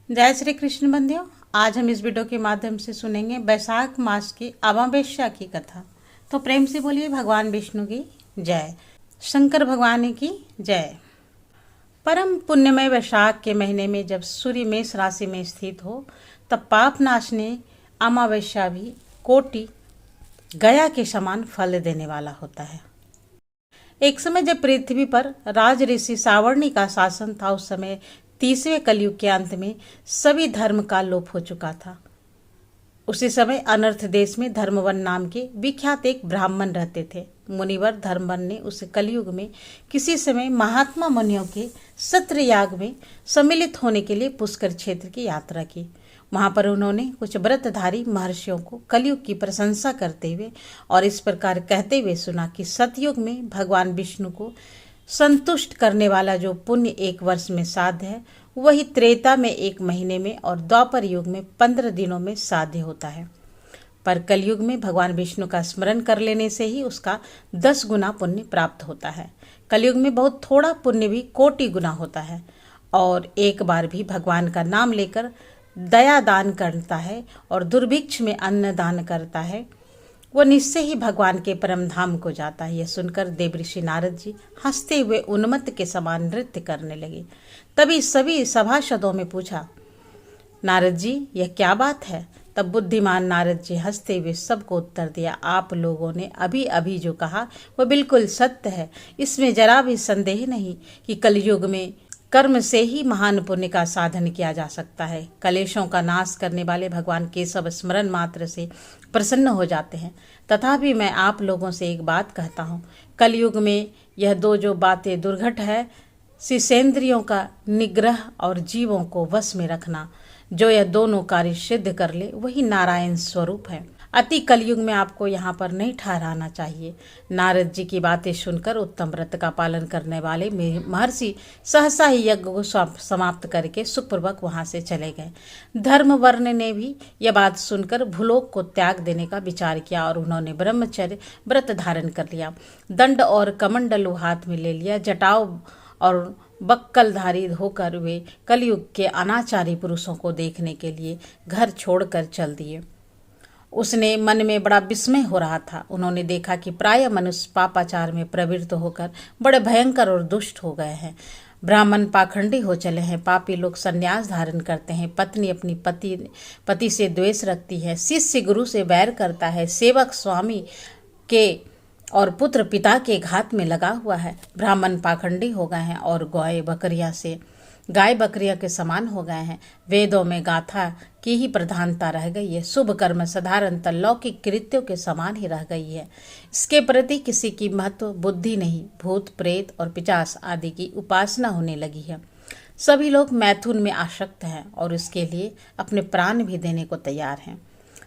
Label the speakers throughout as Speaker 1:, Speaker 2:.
Speaker 1: जय श्री कृष्ण बंदियों। आज हम इस वीडियो के माध्यम से सुनेंगे वैशाख मास की अमावस्या की कथा। तो प्रेम से बोलिए भगवान विष्णु की जय, शंकर भगवान की जय। परम पुण्यमय वैशाख के महीने में जब सूर्य मेष राशि में स्थित हो, तब पाप नाशनी अमावस्या भी कोटि गया के समान फल देने वाला होता है। एक समय जब पृथ्वी पर राज ऋषि सावर्णी का शासन था, उस समय 30वें कलयुग के अंत में सभी धर्म का लोप हो चुका था। उसी समय अनर्थ देश में धर्मवन नाम के विख्यात एक ब्राह्मण रहते थे। मुनिवर धर्मवन ने उस कलयुग में किसी समय महात्मा मुनियों के सत्रयाग में सम्मिलित होने के लिए पुष्कर क्षेत्र की यात्रा की। वहां पर उन्होंने कुछ व्रतधारी महर्षियों को कलयुग की प्रशंसा करते हुए और इस प्रकार कहते हुए सुना कि सतयुग में भगवान विष्णु को संतुष्ट करने वाला जो पुण्य एक वर्ष में साध्य है, वही त्रेता में 1 महीने में और द्वापर युग में 15 दिनों में साध्य होता है। पर कलयुग में भगवान विष्णु का स्मरण कर लेने से ही उसका 10 गुना पुण्य प्राप्त होता है। कलयुग में बहुत थोड़ा पुण्य भी कोटि गुना होता है। और एक बार भी भगवान का नाम लेकर दया दान करता है और दुर्भिक्ष में अन्न दान करता है, वो निश्चय ही भगवान के परम धाम को जाता है। यह सुनकर देवऋषि नारद जी हंसते हुए उन्मत्त के समान नृत्य करने लगे। तभी सभी सभासदों में पूछा, नारद जी यह क्या बात है? तब बुद्धिमान नारद जी हंसते हुए सबको उत्तर दिया, आप लोगों ने अभी अभी जो कहा वह बिल्कुल सत्य है। इसमें जरा भी संदेह नहीं कि कलयुग में कर्म से ही महान पुण्य का साधन किया जा सकता है। कलेशों का नाश करने वाले भगवान केशव स्मरण मात्र से प्रसन्न हो जाते हैं। तथापि मैं आप लोगों से एक बात कहता हूँ, कलयुग में यह दो जो बातें दुर्घट है, शिशेंद्रियों का निग्रह और जीवों को वश में रखना, जो यह दोनों कार्य सिद्ध कर ले वही नारायण स्वरूप है। अति कलयुग में आपको यहाँ पर नहीं ठहराना चाहिए। नारद जी की बातें सुनकर उत्तम व्रत का पालन करने वाले महर्षि सहसा ही यज्ञ को समाप्त करके सुखपूर्वक वहां से चले गए। धर्मवर्ण ने भी यह बात सुनकर भूलोक को त्याग देने का विचार किया और उन्होंने ब्रह्मचर्य व्रत धारण कर लिया। दंड और कमंडल हाथ में ले लिया। जटाव और बक्कलधारी होकर वे कलयुग के अनाचारी पुरुषों को देखने के लिए घर छोड़कर चल दिए। उसने मन में बड़ा विस्मय हो रहा था। उन्होंने देखा कि प्राय मनुष्य पापाचार में प्रवृत्त होकर बड़े भयंकर और दुष्ट हो गए हैं। ब्राह्मण पाखंडी हो चले हैं। पापी लोग संन्यास धारण करते हैं। पत्नी अपनी पति से द्वेष रखती है। शिष्य गुरु से वैर करता है। सेवक स्वामी के और पुत्र पिता के घात में लगा हुआ है। ब्राह्मण पाखंडी हो गए हैं और गाय बकरियां के समान हो गए हैं। वेदों में गाथा की ही प्रधानता रह गई है। शुभ कर्म साधारणतः लौकिक कृत्यों के समान ही रह गई है। इसके प्रति किसी की महत्व बुद्धि नहीं, भूत प्रेत और पिशाच आदि की उपासना होने लगी है। सभी लोग मैथुन में आसक्त हैं और इसके लिए अपने प्राण भी देने को तैयार हैं।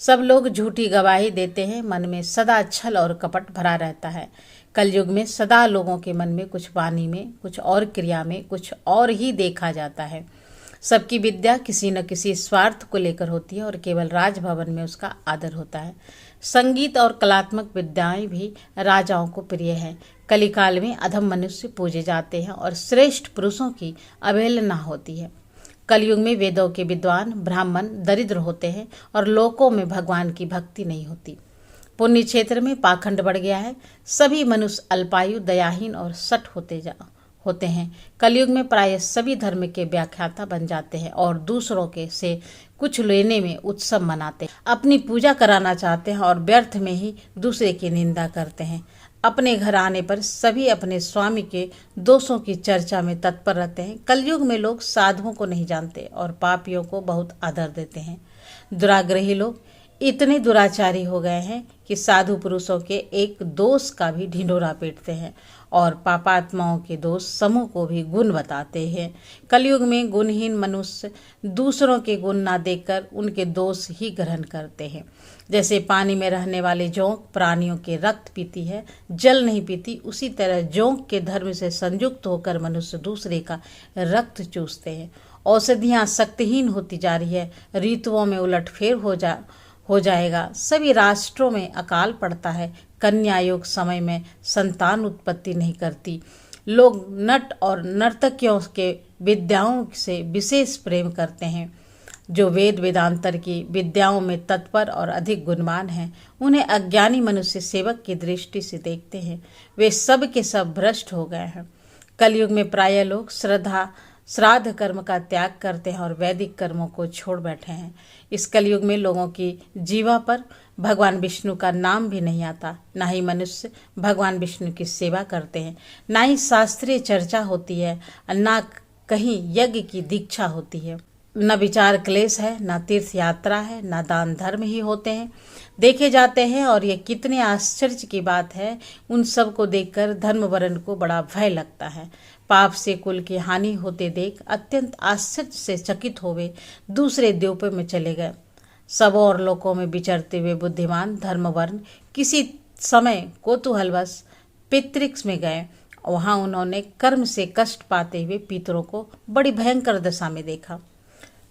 Speaker 1: सब लोग झूठी गवाही देते हैं। मन में सदा छल और कपट भरा रहता है। कलयुग में सदा लोगों के मन में कुछ वाणी में, कुछ और क्रिया में कुछ और ही देखा जाता है। सबकी विद्या किसी न किसी स्वार्थ को लेकर होती है और केवल राजभवन में उसका आदर होता है। संगीत और कलात्मक विद्याएं भी राजाओं को प्रिय है। कलिकाल में अधम मनुष्य पूजे जाते हैं और श्रेष्ठ पुरुषों की अवहेलना होती है। कलयुग में वेदों के विद्वान ब्राह्मण दरिद्र होते हैं और लोकों में भगवान की भक्ति नहीं होती। पुण्य क्षेत्र में पाखंड बढ़ गया है। सभी मनुष्य अल्पायु, दयाहीन और सट होते हैं। कलयुग में प्राय सभी धर्म के व्याख्याता बन जाते हैं और दूसरों के से कुछ लेने में उत्सव मनाते हैं। अपनी पूजा कराना चाहते हैं और व्यर्थ में ही दूसरे की निंदा करते हैं। अपने घर आने पर सभी अपने स्वामी के दोषों की चर्चा में तत्पर रहते हैं। कलयुग में लोग साधुओं को नहीं जानते और पापियों को बहुत आदर देते हैं। दुराग्रही लोग इतने दुराचारी हो गए हैं कि साधु पुरुषों के एक दोष का भी ढिंढोरा पीटते हैं और पापात्माओं के दोष समूह को भी गुण बताते हैं। कलयुग में गुणहीन मनुष्य दूसरों के गुण ना देखकर उनके दोष ही ग्रहण करते हैं। जैसे पानी में रहने वाले जोंक प्राणियों के रक्त पीती है, जल नहीं पीती, उसी तरह जोंक के धर्म से संयुक्त होकर मनुष्य दूसरे का रक्त चूसते हैं। औषधियाँ शक्तिहीन होती जा रही है। ऋतुओं में उलटफेर हो जाएगा। सभी राष्ट्रों में अकाल पड़ता है। कन्या योग समय में संतान उत्पत्ति नहीं करती। लोग नट और नर्तकियों के विद्याओं से विशेष प्रेम करते हैं। जो वेद वेदांतर की विद्याओं में तत्पर और अधिक गुणवान हैं, उन्हें अज्ञानी मनुष्य सेवक की दृष्टि से देखते हैं। वे सब के सब भ्रष्ट हो गए हैं। कलयुग में प्रायः लोग श्राद्ध कर्म का त्याग करते हैं और वैदिक कर्मों को छोड़ बैठे हैं। इस कलयुग में लोगों की जीवा पर भगवान विष्णु का नाम भी नहीं आता। ना ही मनुष्य भगवान विष्णु की सेवा करते हैं, ना ही शास्त्रीय चर्चा होती है, ना कहीं यज्ञ की दीक्षा होती है। न विचार क्लेश है, न तीर्थ यात्रा है, न दान धर्म ही होते हैं देखे जाते हैं। और ये कितने आश्चर्य की बात है, उन सब को देखकर धर्मवर्ण को बड़ा भय लगता है। पाप से कुल की हानि होते देख अत्यंत आश्चर्य से चकित हुए दूसरे द्वीप में चले गए। सब और लोकों में विचरते हुए बुद्धिमान धर्मवर्ण किसी समय कौतूहलवश पितृक्ष में गए। वहां उन्होंने कर्म से कष्ट पाते हुए पितरों को बड़ी भयंकर दशा में देखा।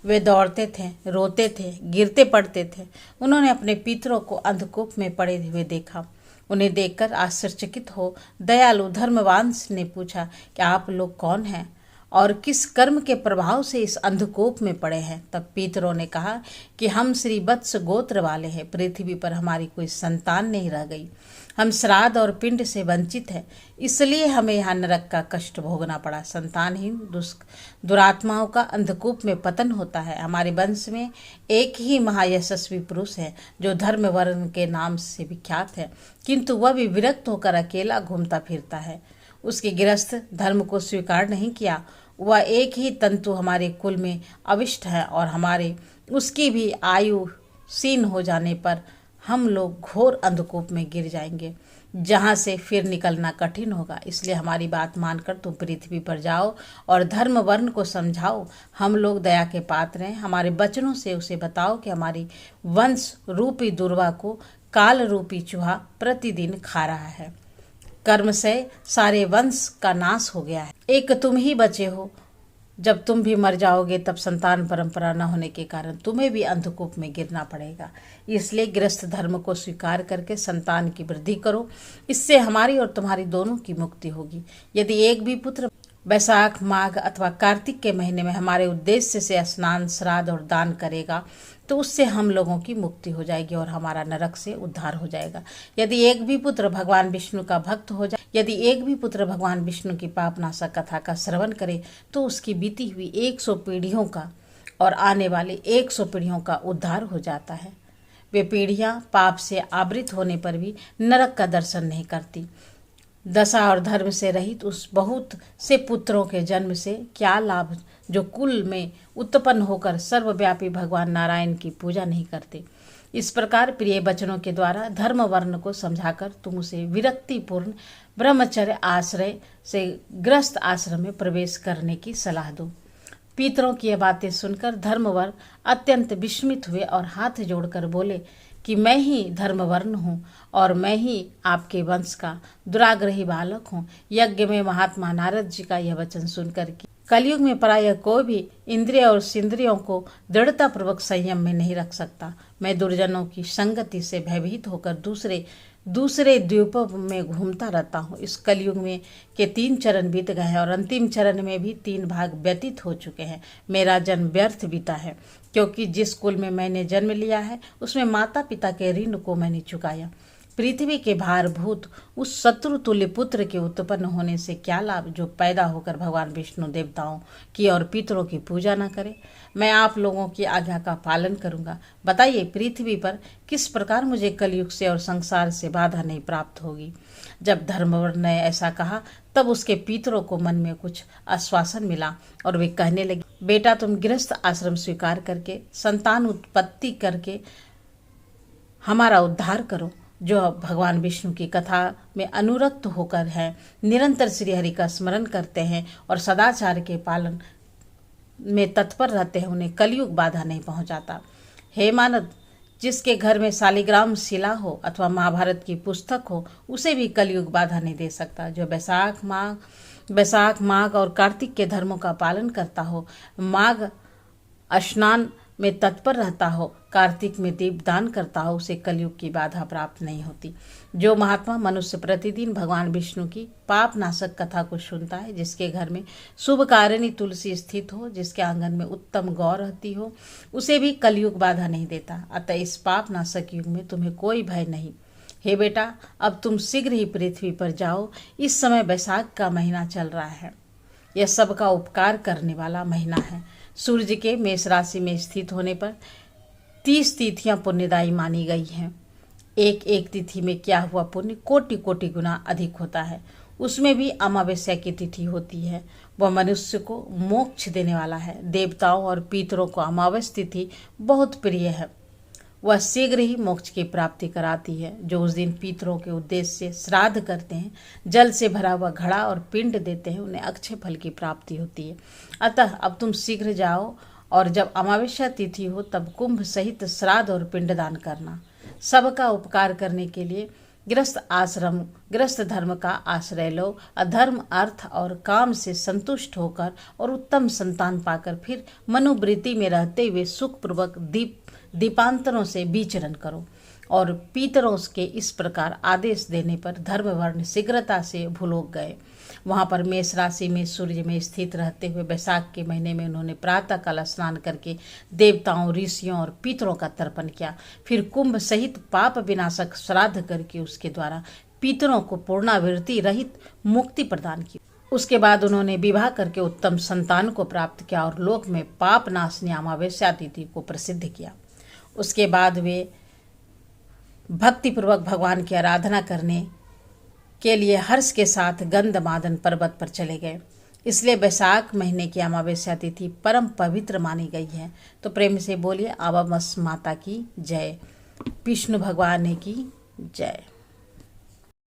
Speaker 1: वे दौड़ते थे, रोते थे, गिरते पड़ते थे। उन्होंने अपने पितरों को अंधकूप में पड़े हुए देखा। उन्हें देखकर आश्चर्यचकित हो दयालु धर्मवांश ने पूछा कि आप लोग कौन हैं और किस कर्म के प्रभाव से इस अंधकूप में पड़े हैं। तब पितरों ने कहा कि हम श्री वत्स गोत्र वाले हैं। पृथ्वी पर हमारी कोई संतान नहीं रह गई। हम श्राद्ध और पिंड से वंचित हैं, इसलिए हमें यहाँ नरक का कष्ट भोगना पड़ा। संतानहीन दुरात्माओं का अंधकूप में पतन होता है। हमारे वंश में एक ही महायशस्वी पुरुष है जो धर्म वर्ण के नाम से विख्यात है, किंतु वह भी विरक्त होकर अकेला घूमता फिरता है। उसके गृहस्थ धर्म को स्वीकार नहीं किया। वह एक ही तंतु हमारे कुल में अविष्ट है और हमारे उसकी भी आयु क्षीण हो जाने पर हम लोग घोर अंधकूप में गिर जाएंगे, जहाँ से फिर निकलना कठिन होगा। इसलिए हमारी बात मानकर तुम पृथ्वी पर जाओ और धर्म वर्ण को समझाओ। हम लोग दया के पात्र हैं। हमारे वचनों से उसे बताओ कि हमारी वंश रूपी दुर्वा को काल रूपी चूहा प्रतिदिन खा रहा है। कर्म से सारे वंश का नाश हो गया है, एक तुम ही बचे हो। जब तुम भी मर जाओगे तब संतान परंपरा न होने के कारण तुम्हें भी अंधकूप में गिरना पड़ेगा। इसलिए गृहस्थ धर्म को स्वीकार करके संतान की वृद्धि करो, इससे हमारी और तुम्हारी दोनों की मुक्ति होगी। यदि एक भी पुत्र वैशाख, माघ अथवा कार्तिक के महीने में हमारे उद्देश्य से स्नान, श्राद्ध और दान करेगा तो उससे हम लोगों की मुक्ति हो जाएगी और हमारा नरक से उद्धार हो जाएगा। यदि एक भी पुत्र भगवान विष्णु का भक्त हो जाए, यदि एक भी पुत्र भगवान विष्णु की पापनाशक कथा का श्रवण करे तो उसकी बीती हुई 100 पीढ़ियों का और आने वाली 100 पीढ़ियों का उद्धार हो जाता है। वे पीढ़ियां पाप से आवृत होने पर भी नरक का दर्शन नहीं करती। दशा और धर्म से रहित उस बहुत से पुत्रों के जन्म से क्या लाभ जो कुल में उत्पन्न होकर सर्वव्यापी भगवान नारायण की पूजा नहीं करते। इस प्रकार प्रिय वचनों के द्वारा धर्म वर्ण को समझाकर तुम उसे विरक्तिपूर्ण ब्रह्मचर्य आश्रय से ग्रस्त आश्रम में प्रवेश करने की सलाह दो। पितरों की यह बातें सुनकर धर्मवर्ण अत्यंत विस्मित हुए और हाथ जोड़कर बोले कि मैं ही धर्मवर्ण हूँ और मैं ही आपके वंश का दुराग्रही बालक हूँ। यज्ञ में महात्मा नारद जी का यह वचन सुनकर कि कलयुग में प्रायः कोई भी इंद्रिय और सिंद्रियों को दृढ़ता पूर्वक संयम में नहीं रख सकता। मैं दुर्जनों की संगति से भयभीत होकर दूसरे द्वीपों में घूमता रहता हूँ। इस कलयुग में के 3 चरण बीत गए हैं और अंतिम चरण में भी 3 भाग व्यतीत हो चुके हैं। मेरा जन्म व्यर्थ बीता है, क्योंकि जिस कुल में मैंने जन्म लिया है उसमें माता पिता के ऋण को मैंने चुकाया। पृथ्वी के भारभूत उस शत्रु तुल्य पुत्र के उत्पन्न होने से क्या लाभ जो पैदा होकर भगवान विष्णु देवताओं की और पितरों की पूजा न करे। मैं आप लोगों की आज्ञा का पालन करूंगा। बताइए पृथ्वी पर किस प्रकार मुझे कलयुग से और संसार से बाधा नहीं प्राप्त होगी। जब धर्मवर्ण ने ऐसा कहा तब उसके पितरों को मन में कुछ आश्वासन मिला और वे कहने लगे, बेटा तुम गृहस्थ आश्रम स्वीकार करके संतान उत्पत्ति करके हमारा उद्धार करो। जो भगवान विष्णु की कथा में अनुरक्त होकर हैं, निरंतर श्री हरि का स्मरण करते हैं और सदाचार के पालन में तत्पर रहते हैं, उन्हें कलयुग बाधा नहीं पहुंचाता। हे मानव, जिसके घर में शालिग्राम शिला हो अथवा महाभारत की पुस्तक हो उसे भी कलयुग बाधा नहीं दे सकता। जो वैशाख, माघ और कार्तिक के धर्मों का पालन करता हो, माघ स्नान में तत्पर रहता हो, कार्तिक में दीपदान करता हो, उसे कलयुग की बाधा प्राप्त नहीं होती। जो महात्मा मनुष्य प्रतिदिन भगवान विष्णु की पाप नाशक कथा को सुनता है, जिसके घर में शुभ कारिणी तुलसी स्थित हो, जिसके आंगन में उत्तम गौ रहती हो, उसे भी कलयुग बाधा नहीं देता। अतः इस पाप नाशक युग में तुम्हें कोई भय नहीं। हे बेटा, अब तुम शीघ्र ही पृथ्वी पर जाओ। इस समय वैशाख का महीना चल रहा है। यह सबका उपकार करने वाला महीना है। सूर्य के मेष राशि में स्थित होने पर 30 तिथियां पुण्यदायी मानी गई हैं। एक एक तिथि में क्या हुआ पुण्य कोटि कोटि गुना अधिक होता है। उसमें भी अमावस्या की तिथि होती है। वह मनुष्य को मोक्ष देने वाला है। देवताओं और पितरों को अमावस्या तिथि बहुत प्रिय है। वह शीघ्र ही मोक्ष की प्राप्ति कराती है। जो उस दिन पितरों के उद्देश्य से श्राद्ध करते हैं, जल से भरा हुआ घड़ा और पिंड देते हैं, उन्हें अक्षय फल की प्राप्ति होती है। अतः अब तुम शीघ्र जाओ और जब अमावस्या तिथि हो तब कुंभ सहित श्राद्ध और पिंडदान करना। सबका उपकार करने के लिए गृहस्थ धर्म का आश्रय लो। अधर्म, अर्थ और काम से संतुष्ट होकर और उत्तम संतान पाकर फिर मनुवृत्ति में रहते हुए सुखपूर्वक दीपांतरों से विचरण करो। और पितरों के इस प्रकार आदेश देने पर धर्मवर्ण शीघ्रता से भूलोक गए। वहां पर मेष राशि में सूर्य में स्थित रहते हुए वैशाख के महीने में उन्होंने प्रातः काल स्नान करके देवताओं, ऋषियों और पितरों का तर्पण किया। फिर कुंभ सहित पाप विनाशक श्राद्ध करके उसके द्वारा पितरों को पूर्णावृत्ति रहित मुक्ति प्रदान की। उसके बाद उन्होंने विवाह करके उत्तम संतान को प्राप्त किया और लोक में पाप नाशनी अमावस्या तिथि को प्रसिद्ध किया। उसके बाद वे भक्तिपूर्वक भगवान की आराधना करने के लिए हर्ष के साथ गंधमादन पर्वत पर चले गए। इसलिए वैशाख महीने की अमावस्या तिथि परम पवित्र मानी गई है। तो प्रेम से बोलिए आवामस माता की जय, विष्णु भगवान की जय।